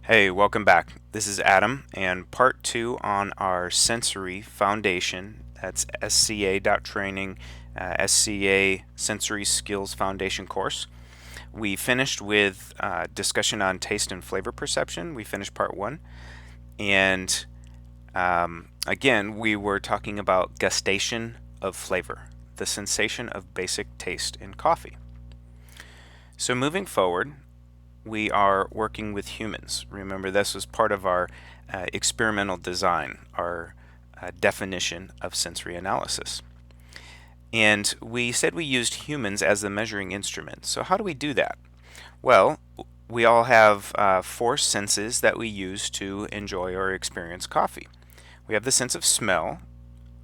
Hey, welcome back. This is Adam, and part two on our sensory foundation. That's SCA.training, SCA Sensory Skills Foundation course. We finished with discussion on taste and flavor perception. We finished part one, and again, we were talking about gustation of flavor, the sensation of basic taste in coffee. So moving forward, we are working with humans. Remember, this was part of our experimental design, our definition of sensory analysis. And we said we used humans as the measuring instrument. So how do we do that? Well, we all have four senses that we use to enjoy or experience coffee. We have the sense of smell,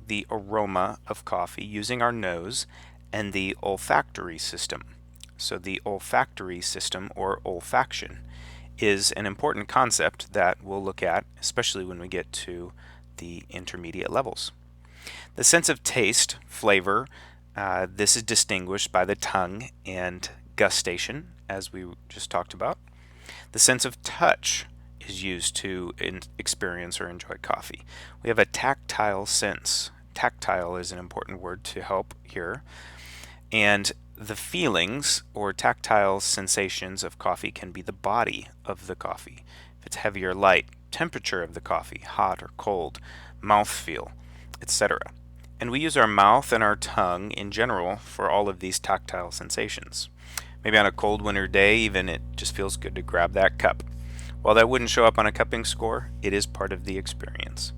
the aroma of coffee using our nose, and the olfactory system. So the olfactory system, or olfaction, is an important concept that we'll look at, especially when we get to the intermediate levels. The sense of taste, flavor, this is distinguished by the tongue and gustation, as we just talked about. The sense of touch is used to experience or enjoy coffee. We have a tactile sense. Tactile is an important word to help here. And the feelings or tactile sensations of coffee can be the body of the coffee. If it's heavy or light, temperature of the coffee, hot or cold, mouthfeel, etc. And we use our mouth and our tongue in general for all of these tactile sensations. Maybe on a cold winter day, even it just feels good to grab that cup. While that wouldn't show up on a cupping score, it is part of the experience.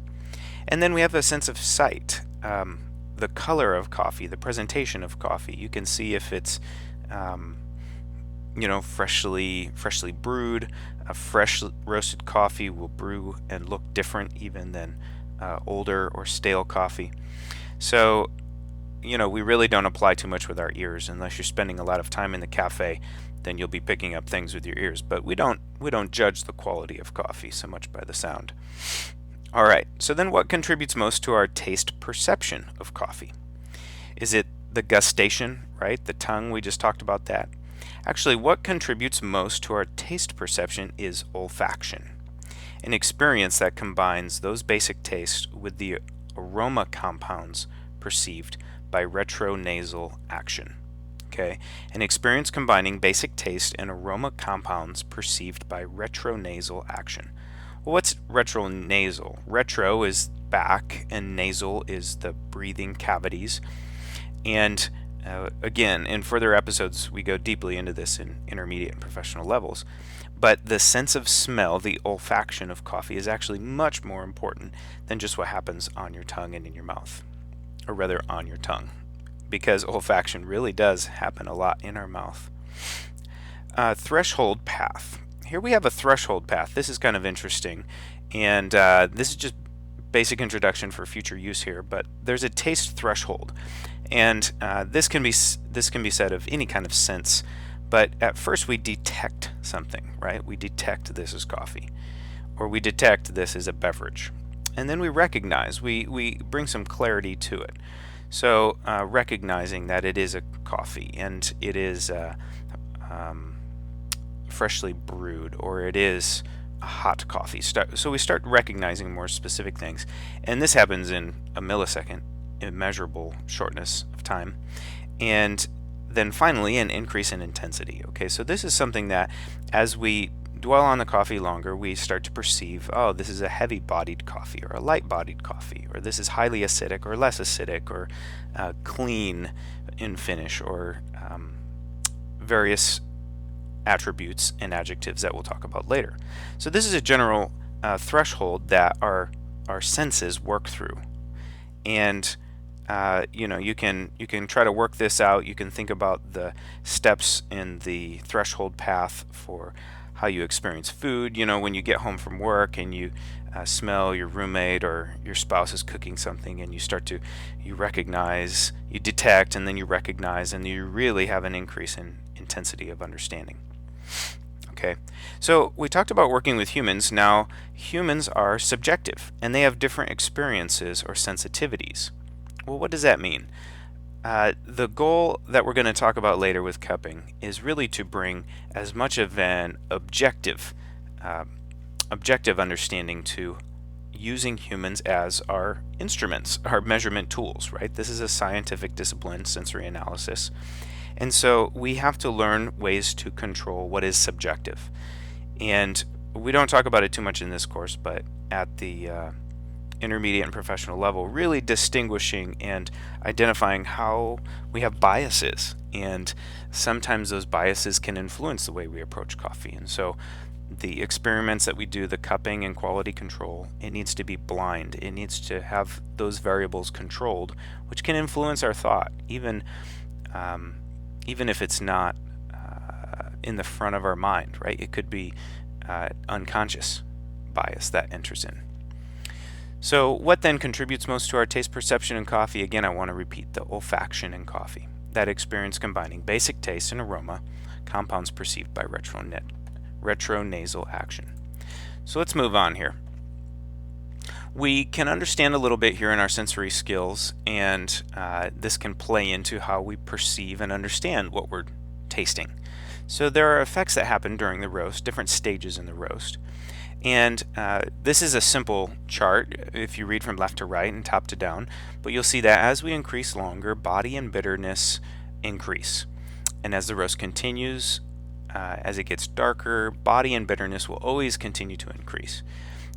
And then we have a sense of sight. The color of coffee, the presentation of coffee. You can see if it's, freshly brewed. A fresh roasted coffee will brew and look different even than older or stale coffee. So, we really don't apply too much with our ears unless you're spending a lot of time in the cafe. Then you'll be picking up things with your ears. But we don't judge the quality of coffee so much by the sound. All right, so then what contributes most to our taste perception of coffee? Is it the gustation, right? The tongue, we just talked about that. Actually, what contributes most to our taste perception is olfaction, an experience that combines those basic tastes with the aroma compounds perceived by retronasal action. Okay, an experience combining basic taste and aroma compounds perceived by retronasal action. Well, what's retronasal? Retro is back, and nasal is the breathing cavities. And again, in further episodes, we go deeply into this in intermediate and professional levels. But the sense of smell, the olfaction of coffee, is actually much more important than just what happens on your tongue and in your mouth, or rather on your tongue, because olfaction really does happen a lot in our mouth. Threshold path. Here we have a threshold path. This is kind of interesting, and this is just basic introduction for future use here, but there's a taste threshold, and this can be said of any kind of sense, but at first we detect something, right? We detect this as coffee, or we detect this as a beverage, and then we recognize, we bring some clarity to it. So recognizing that it is a coffee, and it is freshly brewed, or it is a hot coffee. So we start recognizing more specific things, and this happens in a millisecond, immeasurable shortness of time, and then finally an increase in intensity. Okay, so this is something that as we dwell on the coffee longer, we start to perceive, oh, this is a heavy-bodied coffee, or a light-bodied coffee, or this is highly acidic or less acidic, or clean in finish, or various attributes and adjectives that we'll talk about later. So this is a general threshold that our senses work through, and you can try to work this out. You can think about the steps in the threshold path for how you experience food. When you get home from work and you smell your roommate or your spouse is cooking something, and you recognize, you detect, and then you recognize, and you really have an increase in intensity of understanding. Okay, so we talked about working with humans. Now, humans are subjective, and they have different experiences or sensitivities. Well, what does that mean? The goal that we're going to talk about later with cupping is really to bring as much of an objective objective understanding to using humans as our instruments, our measurement tools, right? This is a scientific discipline, sensory analysis. And so we have to learn ways to control what is subjective. And we don't talk about it too much in this course, but at the intermediate and professional level, really distinguishing and identifying how we have biases. And sometimes those biases can influence the way we approach coffee. And so the experiments that we do, the cupping and quality control, it needs to be blind. It needs to have those variables controlled, which can influence our thought, even if it's not in the front of our mind, right? It could be unconscious bias that enters in. So what then contributes most to our taste perception in coffee? Again, I want to repeat the olfaction in coffee, that experience combining basic taste and aroma, compounds perceived by retronasal action. So let's move on here. We can understand a little bit here in our sensory skills, and this can play into how we perceive and understand what we're tasting. So there are effects that happen during the roast, different stages in the roast. And this is a simple chart if you read from left to right and top to down, but you'll see that as we increase longer, body and bitterness increase. And as the roast continues, as it gets darker, body and bitterness will always continue to increase.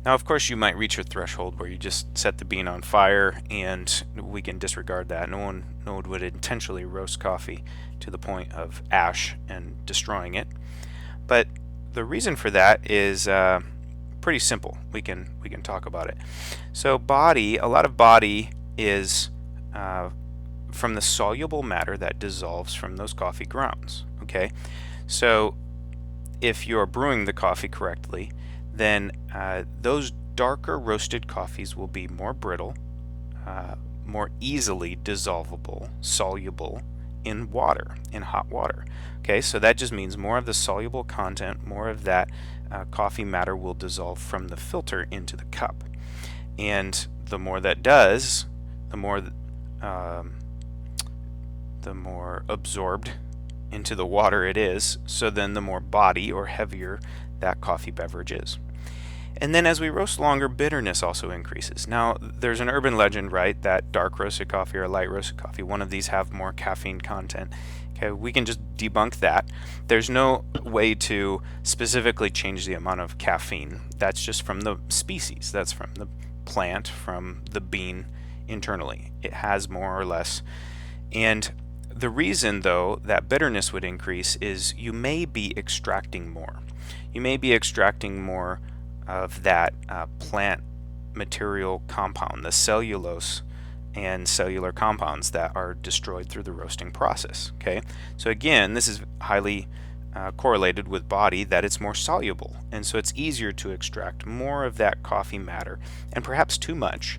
Now, of course, you might reach a threshold where you just set the bean on fire, and we can disregard that. No one would intentionally roast coffee to the point of ash and destroying it. But the reason for that is pretty simple. We can talk about it. So a lot of body is from the soluble matter that dissolves from those coffee grounds. Okay, so if you're brewing the coffee correctly, then those darker roasted coffees will be more brittle, more easily dissolvable, soluble in water, in hot water. Okay, so that just means more of the soluble content, more of that coffee matter will dissolve from the filter into the cup. And the more that does, the more absorbed into the water it is, so then the more body or heavier that coffee beverage is. And then as we roast longer, bitterness also increases. Now, there's an urban legend, right, that dark roasted coffee or light roasted coffee, one of these have more caffeine content. Okay, we can just debunk that. There's no way to specifically change the amount of caffeine. That's just from the species. That's from the plant, from the bean internally. It has more or less. And the reason, though, that bitterness would increase is you may be extracting more. You may be extracting more of that plant material compound, the cellulose and cellular compounds that are destroyed through the roasting process. Okay, so again, this is highly correlated with body, that it's more soluble, and so it's easier to extract more of that coffee matter, and perhaps too much.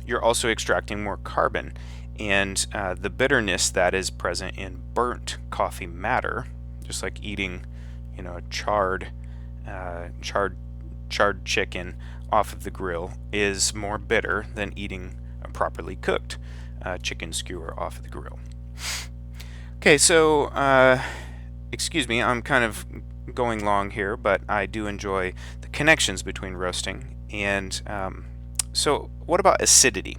You're also extracting more carbon, and the bitterness that is present in burnt coffee matter, just like eating, charred chicken off of the grill, is more bitter than eating a properly cooked chicken skewer off of the grill. Okay, so excuse me, I'm kind of going long here, but I do enjoy the connections between roasting and so what about acidity?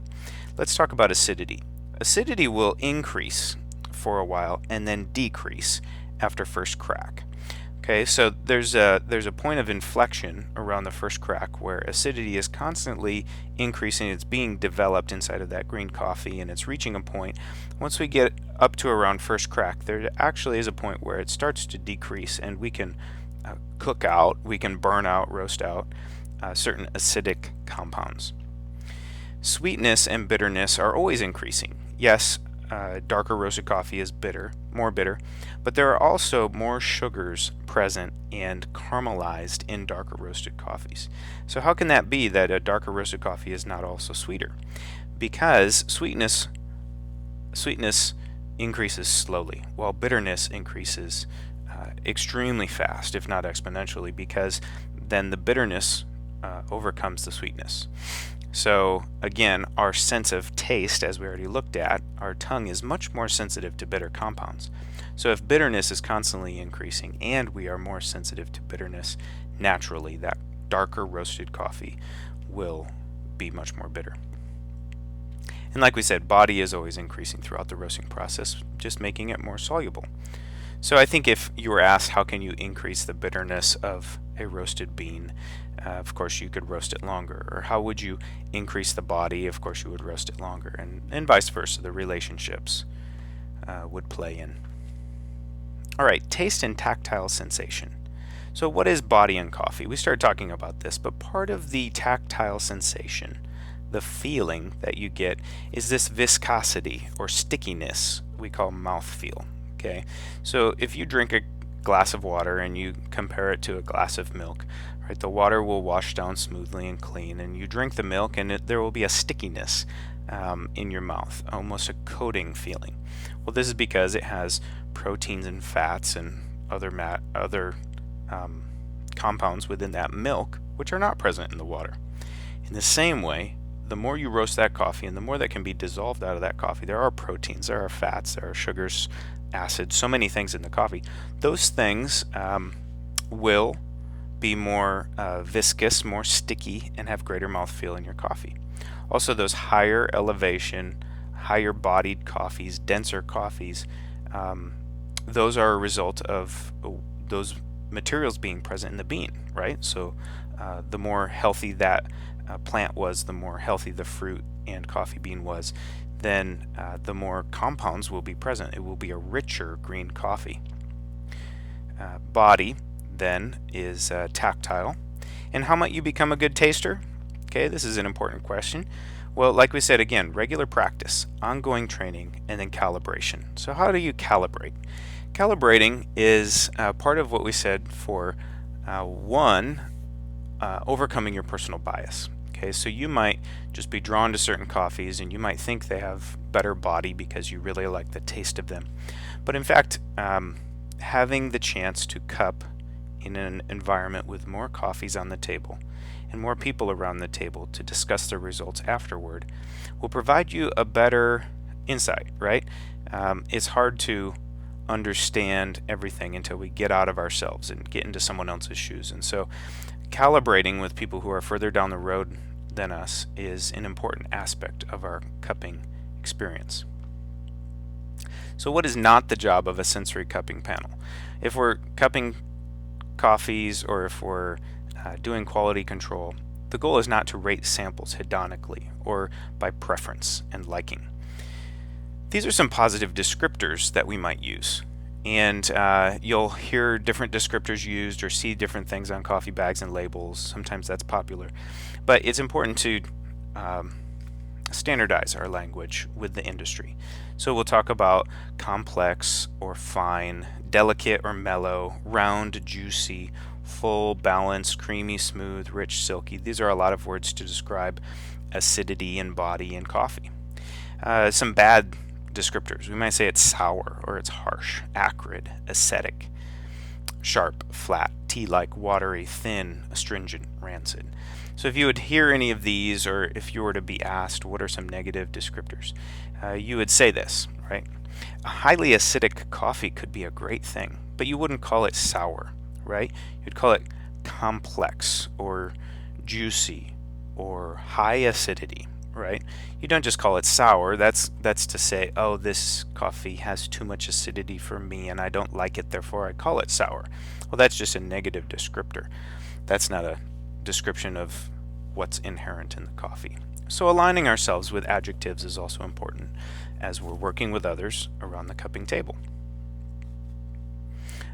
Let's talk about acidity. Acidity will increase for a while and then decrease after first crack. Okay, so there's a point of inflection around the first crack where acidity is constantly increasing. It's being developed inside of that green coffee, and it's reaching a point. Once we get up to around first crack, there actually is a point where it starts to decrease, and we can cook out, we can burn out, roast out certain acidic compounds. Sweetness and bitterness are always increasing. Yes, darker roasted coffee is more bitter, but there are also more sugars present and caramelized in darker roasted coffees. So how can that be that a darker roasted coffee is not also sweeter? Because sweetness increases slowly, while bitterness increases extremely fast, if not exponentially, because then the bitterness overcomes the sweetness. So again, our sense of taste, as we already looked at, our tongue is much more sensitive to bitter compounds. So if bitterness is constantly increasing and we are more sensitive to bitterness, naturally that darker roasted coffee will be much more bitter. And like we said, body is always increasing throughout the roasting process, just making it more soluble. So I think if you were asked how can you increase the bitterness of a roasted bean, of course you could roast it longer. Or how would you increase the body? Of course you would roast it longer. And vice versa, the relationships would play in. Alright, taste and tactile sensation. So what is body in coffee? We started talking about this, but part of the tactile sensation, the feeling that you get, is this viscosity or stickiness we call mouthfeel. Okay, so if you drink a glass of water and you compare it to a glass of milk, right, the water will wash down smoothly and clean, and you drink the milk and there will be a stickiness in your mouth, almost a coating feeling. Well, this is because it has proteins and fats and other compounds within that milk which are not present in the water. In the same way, the more you roast that coffee and the more that can be dissolved out of that coffee, there are proteins, there are fats, there are sugars, acids, so many things in the coffee. Those things will be more viscous, more sticky, and have greater mouthfeel in your coffee. Also, those higher elevation, higher bodied coffees, denser coffees, those are a result of those materials being present in the bean, right? So the more healthy that plant was, the more healthy the fruit and coffee bean was, then the more compounds will be present. It will be a richer green coffee. Body then is tactile. And how might you become a good taster? Okay, this is an important question. Well, like we said again, regular practice, ongoing training, and then calibration. So how do you calibrate? Calibrating is part of what we said for overcoming your personal bias. Okay, so you might just be drawn to certain coffees and you might think they have better body because you really like the taste of them. But in fact, having the chance to cup in an environment with more coffees on the table and more people around the table to discuss the results afterward will provide you a better insight, right? It's hard to understand everything until we get out of ourselves and get into someone else's shoes. And so calibrating with people who are further down the road than us is an important aspect of our cupping experience. So what is not the job of a sensory cupping panel? If we're cupping coffees or if we're doing quality control, the goal is not to rate samples hedonically or by preference and liking. These are some positive descriptors that we might use. And you'll hear different descriptors used or see different things on coffee bags and labels. Sometimes that's popular. But it's important to standardize our language with the industry. So we'll talk about complex or fine, delicate or mellow, round, juicy, full, balanced, creamy, smooth, rich, silky. These are a lot of words to describe acidity and body in coffee. Some bad descriptors. We might say it's sour or it's harsh, acrid, acidic, sharp, flat, tea-like, watery, thin, astringent, rancid. So if you would hear any of these, or if you were to be asked what are some negative descriptors, you would say this, right? A highly acidic coffee could be a great thing, but you wouldn't call it sour, right? You'd call it complex or juicy or high acidity, right? You don't just call it sour. That's to say, oh, this coffee has too much acidity for me and I don't like it, therefore I call it sour. Well, that's just a negative descriptor. That's not a description of what's inherent in the coffee. So aligning ourselves with adjectives is also important as we're working with others around the cupping table.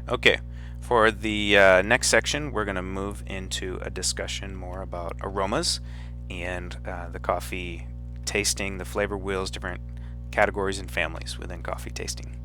Okay, for the next section, we're going to move into a discussion more about aromas and the coffee tasting, the flavor wheels, different categories and families within coffee tasting.